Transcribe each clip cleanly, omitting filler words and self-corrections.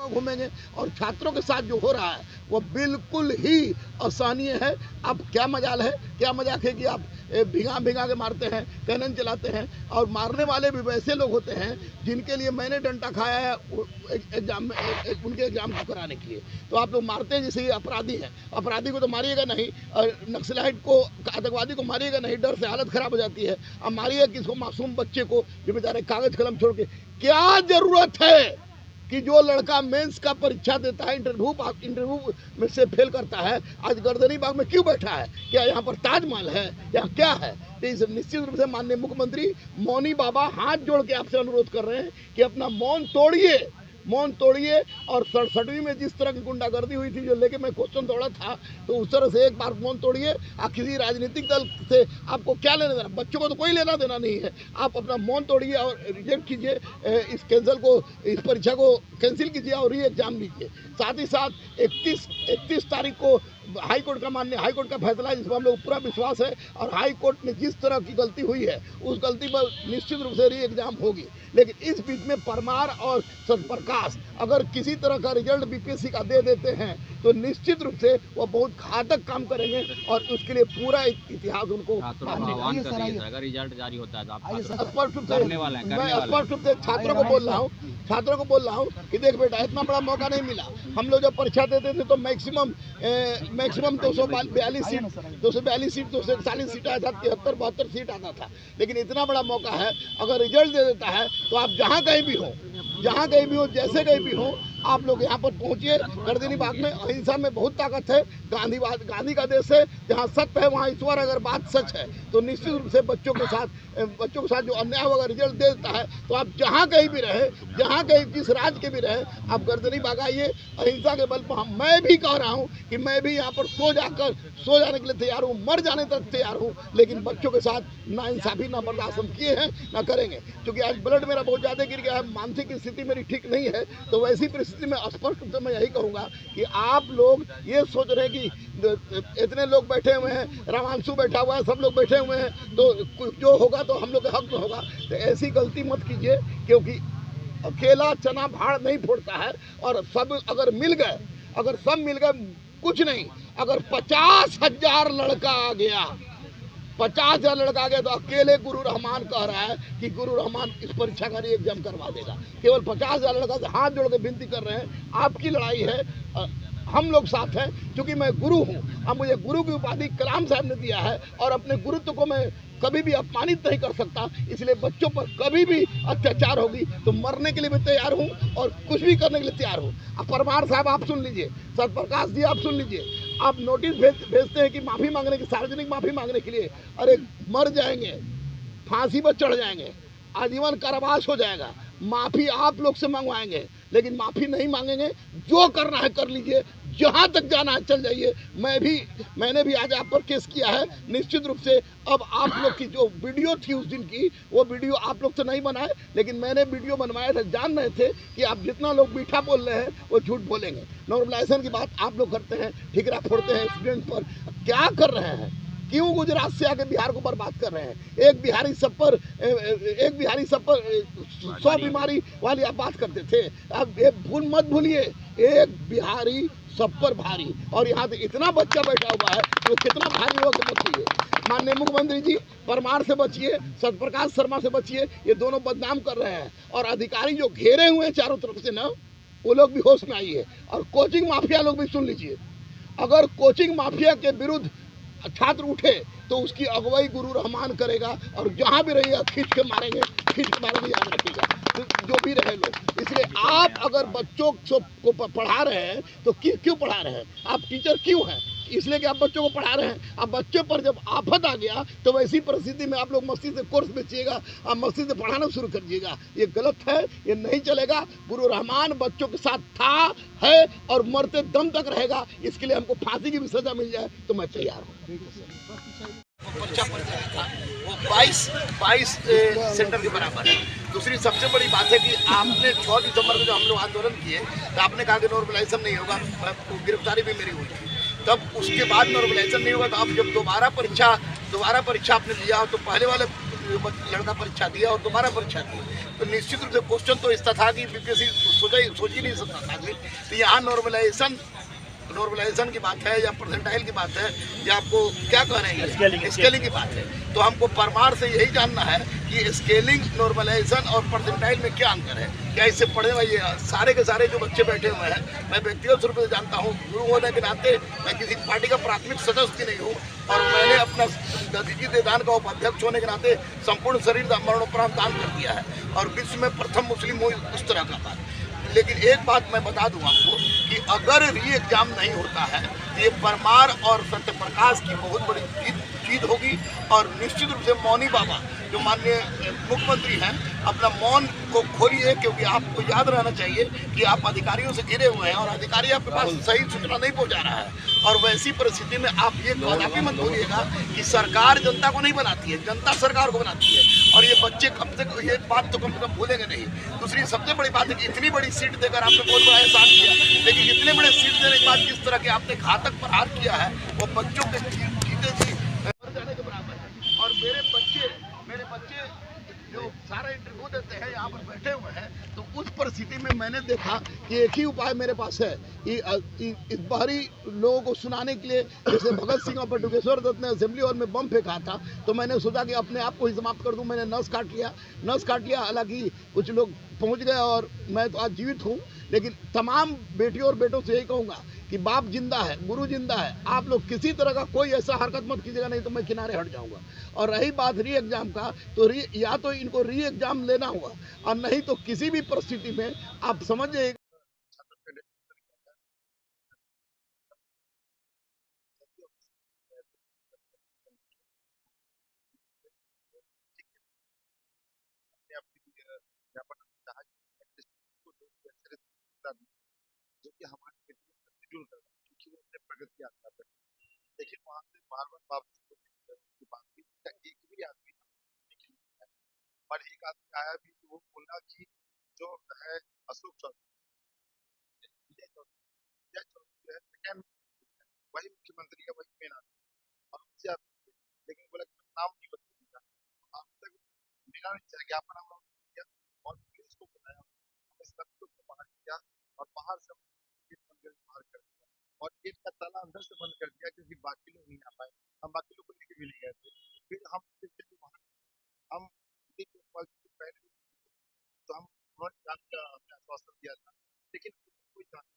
घूमेंगे। और छात्रों के साथ जो हो रहा है वो बिल्कुल ही असहनीय है। अब क्या मजाल है, क्या मजाक है कि आप भिगा के मारते हैं, कैनन चलाते हैं, और मारने वाले भी वैसे लोग होते हैं जिनके लिए मैंने डंडा खाया है एग्जाम में, उनके एग्जाम को कराने के लिए। तो आप लोग मारते हैं जैसे ये अपराधी हैं। अपराधी को तो मारिएगा नहीं, और नक्सलाइट को, आतंकवादी को मारिएगा नहीं, डर से हालत खराब हो जाती है। अब मारिएगा किसको, मासूम बच्चे को जो बेचारे कागज कलम छोड़ के। क्या जरूरत है कि जो लड़का मेंस का परीक्षा देता है, इंटरव्यू में से फेल करता है, आज गर्दनी बाग में क्यों बैठा है? क्या यहाँ पर ताजमहल है? यहाँ क्या है? तो इस निश्चित रूप से माननीय मुख्यमंत्री मौनी बाबा हाथ जोड़ के आपसे अनुरोध कर रहे हैं कि अपना मौन तोड़िए, मौन तोड़िए। और 67वीं में जिस तरह की गुंडागर्दी हुई थी, जो लेके मैं क्वेश्चन दौड़ा था, तो उस तरह से एक बार मौन तोड़िए। किसी राजनीतिक दल से आपको क्या लेना देना, बच्चों को तो कोई लेना देना नहीं है। आप अपना मौन तोड़िए और रिजेक्ट कीजिए इस परीक्षा को कैंसिल कीजिए और री एग्जाम लीजिए। साथ ही साथ 31 तारीख को हाई कोर्ट का फैसला है, जिसमें हम लोग पूरा विश्वास है। और हाई कोर्ट ने जिस तरह की गलती हुई है, उस गलती पर निश्चित रूप से री एग्जाम होगी। लेकिन इस बीच में परमार और सत्यप्रकाश अगर किसी तरह का रिजल्ट बीपीएससी का दे देते हैं, तो निश्चित रूप से वो बहुत घातक काम करेंगे और उसके लिए पूरा इतिहास उनको अगर रिजल्ट जारी होता है तो आप स्पष्ट रूप से छात्रों को बोल रहा हूँ कि देख बेटा, इतना बड़ा मौका नहीं मिला। हम लोग जब परीक्षा देते थे तो मैक्सिमम 242 सीट, 242 सीट, 241 सीट आता था, 73-72 सीट आता था। लेकिन इतना बड़ा मौका है, अगर रिजल्ट दे देता है तो आप जहाँ कहीं भी हो, जैसे कहीं भी हो, आप लोग यहाँ पर पहुँचिए। गर्दनी बाग में अहिंसा में बहुत ताकत है। गांधी का देश है, जहाँ सत्य है वहाँ ईश्वर। अगर बात सच है तो निश्चित रूप से बच्चों के साथ जो अन्याय अगर रिजल्ट दे देता है, तो आप जहाँ कहीं भी रहे, जिस राज्य के भी रहे, आप गर्दनी बाग आइए। अहिंसा के बल पर मैं भी कह रहा हूँ कि मैं भी यहाँ पर सो जाने के लिए तैयार हूँ, मर जाने तक तैयार हूँ। लेकिन बच्चों के साथ ना इंसाफी, ना बर्दाश्त हम किए हैं, ना करेंगे। क्योंकि आज ब्लड मेरा बहुत ज़्यादा गिर गया है, मानसिक स्थिति मेरी ठीक नहीं है। तो वैसी परिस्थिति में स्पष्ट रूप से मैं यही कहूँगा कि आप लोग ये सोच रहे हैं कि इतने लोग बैठे हुए हैं, रामांशु बैठा हुआ है, सब लोग बैठे हुए हैं, तो जो होगा तो हम लोग के हक में होगा। तो ऐसी गलती मत कीजिए, क्योंकि अकेला चना भाड़ नहीं फोड़ता है। और सब अगर मिल गए, कुछ नहीं, अगर 50,000 लड़का आ गया, 50,000 लड़का आ गया, तो अकेले गुरु रहमान कह रहा है कि गुरु रहमान इस परीक्षा का एग्जाम करवा देगा। केवल 50,000 लड़का से हाथ जोड़ के विनती कर रहे हैं। आपकी लड़ाई है, हम लोग साथ हैं। क्योंकि मैं गुरु हूँ, अब मुझे गुरु की उपाधि कलाम साहब ने दिया है, और अपने गुरुत्व को मैं कभी भी अपमानित नहीं कर सकता। इसलिए बच्चों पर कभी भी अत्याचार होगी तो मरने के लिए मैं तैयार हूँ, और कुछ भी करने के लिए तैयार हूँ। अब परमार साहब आप सुन लीजिए, सत्यप्रकाश जी आप सुन लीजिए। आप नोटिस भेजते हैं कि माफ़ी मांगने की, सार्वजनिक माफ़ी मांगने के लिए। अरे मर जाएंगे, फांसी पर चढ़ जाएंगे, आजीवन कारावास हो जाएगा। माफ़ी आप लोग से मंगवाएंगे, लेकिन माफ़ी नहीं मांगेंगे। जो करना है कर लीजिए, जहाँ तक जाना है चल जाइए। मैंने भी आज आप पर केस किया है। निश्चित रूप से अब आप लोग की जो वीडियो थी उस दिन की, वो वीडियो आप लोग तो नहीं बनाए, लेकिन मैंने वीडियो बनवाया था। जान रहे थे कि आप जितना लोग मीठा बोल रहे हैं वो झूठ बोलेंगे। नॉर्मलाइजेशन की बात आप लोग करते हैं, ठिकरा फोड़ते हैं स्टूडेंट पर। क्या कर रहे हैं? क्यों गुजरात से आके बिहार को बर्बाद कर रहे हैं? एक बिहारी सब पर 100 बीमारी वाली आप बात करते थे। अब एक भूल मत भूलिए, एक बिहारी सब पर भारी। और यहाँ पे इतना बच्चा बैठा हुआ है, तो कितना भारी हो के बचिए। माननीय मुख्यमंत्री जी, परमार से बचिए, सत्यप्रकाश शर्मा से बचिए। ये दोनों बदनाम कर रहे हैं। और अधिकारी जो घेरे हुए हैं चारों तरफ से ना, वो लोग भी होश में आइए। और कोचिंग माफिया लोग भी सुन लीजिए। अगर कोचिंग माफिया के विरुद्ध छात्र उठे तो उसकी अगुवाई गुरु रहमान करेगा। और जहाँ भी रहिएगा खींच के मारेंगे, याद रखिएगा, जो भी रहे लोग। इसलिए आप अगर बच्चों को पढ़ा रहे हैं तो क्यों पढ़ा रहे हैं? आप टीचर क्यों हैं? इसलिए कि आप बच्चों को पढ़ा रहे हैं। अब बच्चों पर जब आफत आ गया तो वैसी परिस्थिति में आप लोग मस्ती से कोर्स बेचिएगा, आप मस्ती से पढ़ाना शुरू कर दीजिएगा। ये गलत है, ये नहीं चलेगा। गुरु रहमान बच्चों के साथ था, है और मरते दम तक रहेगा। इसके लिए हमको फांसी की भी सजा मिल जाए तो मैं तैयार हूँ। वो 22 सेंटर के बराबर है। दूसरी सबसे बड़ी बात है कि आपने 6 दिसंबर को जो हम लोग आंदोलन किए तो आपने कहा कि नॉर्मलाइजेशन नहीं होगा, गिरफ्तारी भी मेरी हुई थी। तब उसके बाद नॉर्मलाइजेशन नहीं होगा, तो आप जब दोबारा परीक्षा आपने लिया तो पहले वाले लड़का परीक्षा दिया और दोबारा परीक्षा दी, तो निश्चित रूप से क्वेश्चन तो इस था कि बीपीएससी सोच ही नहीं सकता था। तो यहाँ नॉर्मलाइजेशन की बात है या परसेंटाइल की बात है या आपको क्या कह रहे हैं स्केलिंग की बात है। तो हमको परमार से यही जानना है कि स्केलिंग, नॉर्मलाइजेशन और परसेंटाइल में क्या अंतर है। क्या इससे पढ़े हुए ये सारे के सारे जो बच्चे बैठे हुए हैं, मैं व्यक्तिगत रूप से जानता हूँ, गुरु होने के नाते मैं किसी पार्टी का प्राथमिक सदस्य नहीं हूँ और मैंने अपना दीदी दान का उपाध्यक्ष होने के नाते संपूर्ण शरीर मरणोपरांत दान कर दिया है और विश्व में प्रथम मुस्लिम हूँ उस तरह का बात। लेकिन एक बात मैं बता दूं आपको कि अगर री एग्जाम नहीं होता है तो ये परमार और सत्यप्रकाश की बहुत बड़ी जीत होगी और निश्चित रूप से मौनी बाबा जो माननीय मुख्यमंत्री हैं अपना मौन को खोलिए, क्योंकि आपको याद रहना चाहिए कि आप अधिकारियों से घिरे हुए हैं और अधिकारी आपके पास सही सूचना नहीं पहुंचा रहा है। और वैसी परिस्थिति में आप ये कदापि मत भूलिएगा कि सरकार जनता को नहीं बनाती है, जनता सरकार को बनाती है। और ये बच्चे कम से कम ये बात तो कम से कम भूलेंगे नहीं। दूसरी सबसे बड़ी बात है कि इतनी बड़ी सीट देकर आपने बहुत बड़ा एहसान किया, लेकिन इतने बड़े सीट देने के बाद जिस तरह के आपने घातक प्रहार किया है वो बच्चों के जीते जी मर जाने के बराबर है। और मेरे बच्चे जो सारा इंटरव्यू देते हैं यहाँ पर बैठे हुए हैं, तो उस परिस्थिति में मैंने देखा कि एक ही उपाय मेरे पास है कि इस बाहरी लोगों को सुनाने के लिए, जैसे भगत सिंह और बटुकेश्वर दत्त ने असेंबली हॉल में बम फेंका था, तो मैंने सोचा कि अपने आप को ही समाप्त कर दूं। मैंने नस काट लिया। हालांकि कुछ लोग पहुंच गए और मैं तो आज जीवित हूँ, लेकिन तमाम बेटियों और बेटों से यही कहूँगा कि बाप जिंदा है, गुरु जिंदा है, आप लोग किसी तरह का कोई ऐसा हरकत मत कीजिएगा, नहीं तो मैं किनारे हट जाऊंगा। और रही बात री एग्जाम का, तो या तो इनको री एग्जाम लेना होगा और नहीं तो किसी भी परिस्थिति में आप समझ जाइए। जो कि हमारे शेड्यूल कर रहा है, क्योंकि वो अपने प्रगति आता है। लेकिन वहां से बार बार वापस की बात भी एक भी आदमी नहीं है। और एक आदमी आया भी तो वो बोला कि जो है अशोक चौधरी, विजय चौधरी, जो है सेकंड, वही मुख्यमंत्री है, वही मेन आदमी और उससे आदमी, लेकिन बोला कि नाम नहीं बदलूंगा। आप तक मेरा नहीं चाहिए ज्ञापन हम लोग किया और पुलिस को बुलाया, हमें सब लोग को बाहर किया और बाहर से बाहर कर दिया और गेट का ताला अंदर से बंद कर दिया क्योंकि बाकी लोग नहीं आ पाए। हम बाकी लोग को लेके भी नहीं गए थे। फिर हम हम पहले तो हम उन्होंने जांच का हमें आश्वासन दिया था, लेकिन कोई जांच,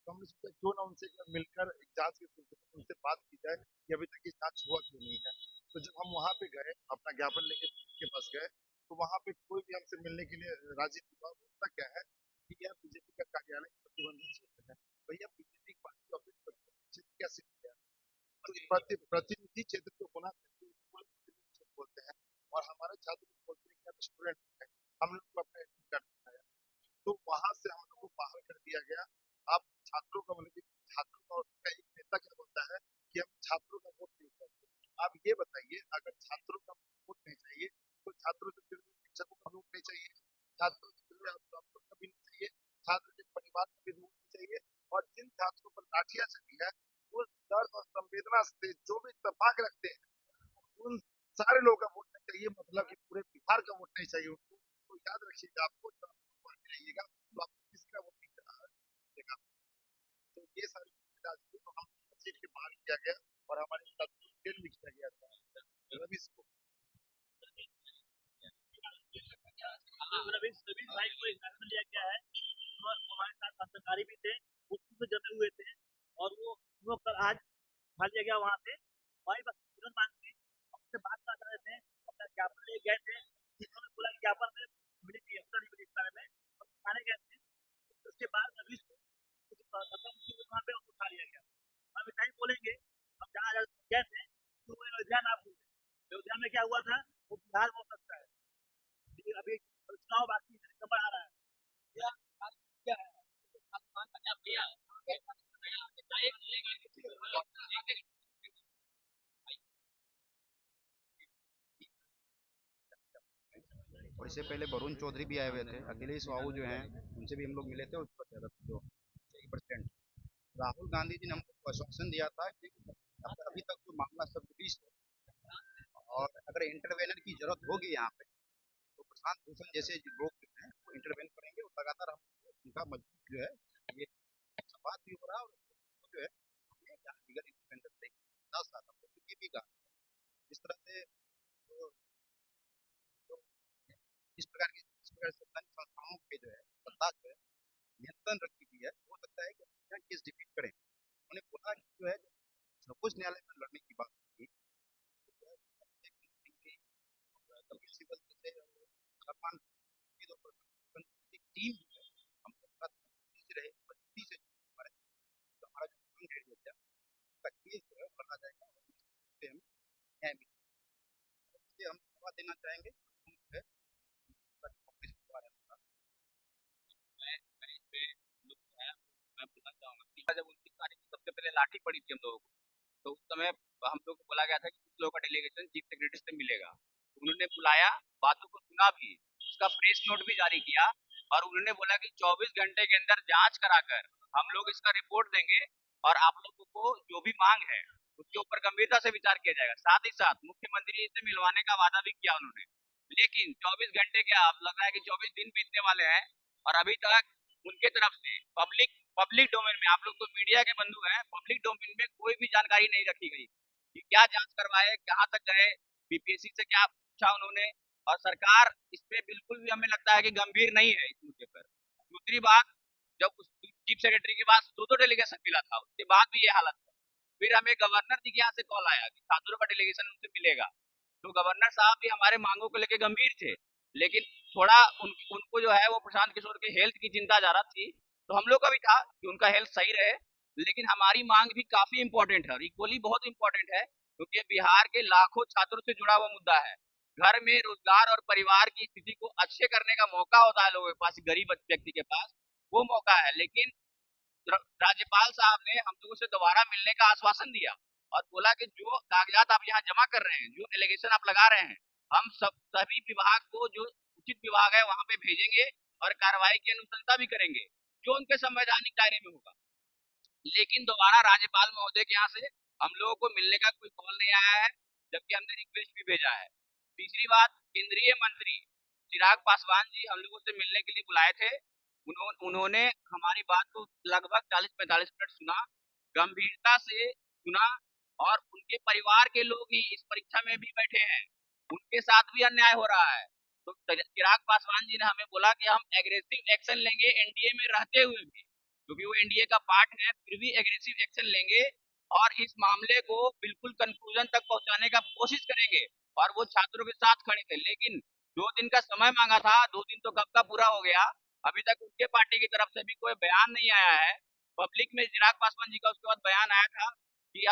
तो हमने सोचा क्यों ना उनसे एक बार मिलकर एक जांच के सिलसिले में उनसे बात की जाए कि अभी तक ये जांच हुआ क्यों नहीं है। तो जब हम वहाँ पे गए, अपना ज्ञापन लेके के पास गए, तो वहाँ पे कोई भी हमसे मिलने के लिए राजी नहीं हुआ। होता क्या है कि यह बीजेपी का कार्यालय प्रतिबंधित क्षेत्र है, भैया बीजेपी पार्टी ऑफिस प्रतिबंधित क्षेत्र कैसे हो गया? प्रतिनिधि क्षेत्र तो होना चाहिए, उसको प्रतिनिधि क्षेत्र बोलते हैं। और हमारे छात्र बोलते हैं कि आप स्टूडेंट हैं, हम लोग को अपना एडमिट कार्ड दिखाया, तो वहां से हम लोग को बाहर कर दिया गया। आप छात्रों का मतलब छात्रों का एक नेता क्या बोलता है कि हम छात्रों का वोट नहीं चाहते। आप ये बताइए, अगर छात्रों का वोट नहीं चाहिए तो छात्रों से फिर शिक्षकों का वोट नहीं चाहिए, छात्रों से फिर आपको कभी नहीं चाहिए, छात्र के परिवार का भी वोट नहीं चाहिए। और जिन छात्रों पर लाठियां चली है, उस दर्द और संवेदना से जो भी इत्तेफाक रखते हैं, उन सारे लोगों का वोट नहीं चाहिए, मतलब कि पूरे बिहार का वोट नहीं चाहिए उनको। तो याद रखिएगा, आपको रहिएगा तो आपको किसी का वोट नहीं चलेगा। तो ये सारी राजनीति को हम सीट के बाहर किया गया और हमारे साथ जेल भी किया गया था रवीश को। रवीश रवीश भाई को एक्शन लिया गया है। हमारे साथ पत्रकारी भी थे, वो खुद जमे हुए थे और वो कल आज उठा लिया गया वहाँ से। भाई बस तुरंत मांग के हमसे बात कर रहे थे, अपना ज्ञापन ले गए थे, जिन्होंने बोला कि ज्ञापन में मिली अफसर नहीं मिली इस बारे में, हम थाने गए थे। उसके बाद रवीश को वहाँ पे उठा लिया गया। हम इतना ही बोलेंगे, हम जहाँ गए थे तो वो अयोध्या ना भूले। अयोध्या में क्या हुआ था वो बिहार में हो सकता है, लेकिन अभी चुनाव बाकी है, नंबर आ रहा है। क्या है और इससे पहले वरुण चौधरी भी आए हुए थे, अखिलेश बाबू जो हैं उनसे भी हम लोग मिले थे। उस पर ज़्यादा जो 1% राहुल गांधी जी ने हमको आश्वासन दिया था कि अभी तक जो मामला सब पुलिस है और अगर इंटरवेनर की जरूरत होगी यहाँ पे तो प्रशांत भूषण जैसे जो लोग जो हैं वो इंटरवेन करेंगे और लगातार हम उनका मजबूत जो है ये संवाद भी हो रहा है और वो जो है हमें यहाँ लीगल इंडिपेंडेंस देगी। साथ साथ हम लोग ये भी कहा इस तरह से जो, जो इस प्रकार से संस्थाओं पे जो है सत्ता जो है नियंत्रण रखी हुई है हो सकता है कि हम केस डिफीट करें। उन्होंने बोला कि जो है सर्वोच्च न्यायालय में लड़ने की बात की कपिल सिब्बल जैसे खान टीम जो है हम लोग से रहे मजबूती से हमारे तो हमारा जो काम रेडी हो गया उसका केस जो है लड़ा जाएगा और उससे हम न्याय मिलेगा। इसलिए हम धन्यवाद देना चाहेंगे हम जो है कांग्रेस के बारे में मैं मैं इस पे लोग जो है मैं बोलना चाहूंगा कि जब 29 तारीख को सबसे पहले लाठी पड़ी थी हम लोगों को तो उस समय हम लोग को बोला गया था कि कुछ लोगों का डेलीगेशन चीफ सेक्रेटरी से मिलेगा। उन्होंने बुलाया, बातों को सुना भी, उसका प्रेस नोट भी जारी किया और उन्होंने बोला कि 24 घंटे के अंदर जांच कराकर हम लोग इसका रिपोर्ट देंगे और आप लोगों को जो भी मांग है उसके ऊपर गंभीरता से विचार किया जाएगा। साथ ही साथ मुख्यमंत्री से मिलवाने का वादा भी किया उन्होंने। लेकिन 24 घंटे क्या, अब लग रहा है कि 24 दिन बीतने वाले हैं और अभी तक उनके तरफ से पब्लिक पब्लिक डोमेन में, आप लोग तो मीडिया के बंधु हैं, पब्लिक डोमेन में कोई भी जानकारी नहीं रखी गई कि क्या जांच करवाए, कहाँ तक गए, बीपीएससी से क्या पूछा उन्होंने। और सरकार इस पे बिल्कुल भी हमें लगता है कि गंभीर नहीं है इस मुद्दे पर। दूसरी बात, जब उस चीफ सेक्रेटरी के पास दो डेलीगेशन मिला था उसके बाद भी ये हालत है। फिर हमें गवर्नर जी के यहाँ से कॉल आया कि छात्रों का डेलीगेशन उनसे मिलेगा, तो गवर्नर साहब भी हमारे मांगों को लेकर गंभीर थे। लेकिन थोड़ा उनको जो है वो प्रशांत किशोर के हेल्थ की चिंता ज्यादा थी, तो हम लोग का भी था कि उनका हेल्थ सही रहे। लेकिन हमारी मांग भी काफी इंपॉर्टेंट है और इक्वली बहुत इंपॉर्टेंट है क्योंकि बिहार के लाखों छात्रों से जुड़ा हुआ मुद्दा है। घर में रोजगार और परिवार की स्थिति को अच्छे करने का मौका होता है लोगों के पास, गरीब व्यक्ति के पास वो मौका है। लेकिन राज्यपाल साहब ने हम लोगों से दोबारा मिलने का आश्वासन दिया और बोला कि जो कागजात आप यहाँ जमा कर रहे हैं, जो एलिगेशन आप लगा रहे हैं, हम सभी विभाग को, जो उचित विभाग है वहां पे भेजेंगे और कार्रवाई की अनुशंसा भी करेंगे जो उनके संवैधानिक दायरे में होगा। लेकिन दोबारा राज्यपाल महोदय के यहाँ से हम लोगों को मिलने का कोई कॉल नहीं आया है, जबकि हमने रिक्वेस्ट भी भेजा है। तीसरी बात, केंद्रीय मंत्री चिराग पासवान जी हम लोगों से मिलने के लिए बुलाए थे। उन्होंने हमारी बात को लगभग 40-45 मिनट सुना, गंभीरता से सुना और उनके परिवार के लोग ही इस परीक्षा में भी बैठे हैं, उनके साथ भी अन्याय हो रहा है। तो चिराग पासवान जी ने हमें बोला कि हम एग्रेसिव एक्शन लेंगे एनडीए में रहते हुए भी, क्योंकि वो एनडीए का पार्ट है, फिर भी एग्रेसिव एक्शन लेंगे और इस मामले को बिल्कुल कंक्लूजन तक पहुंचाने का कोशिश करेंगे। और वो छात्रों के साथ खड़े थे। लेकिन 2 दिन का समय मांगा था, 2 दिन तो कब का पूरा हो गया, अभी तक उनके पार्टी की तरफ से भी कोई बयान नहीं आया है। पब्लिक में चिराग पासवान जी का उसके बाद बयान आया था कि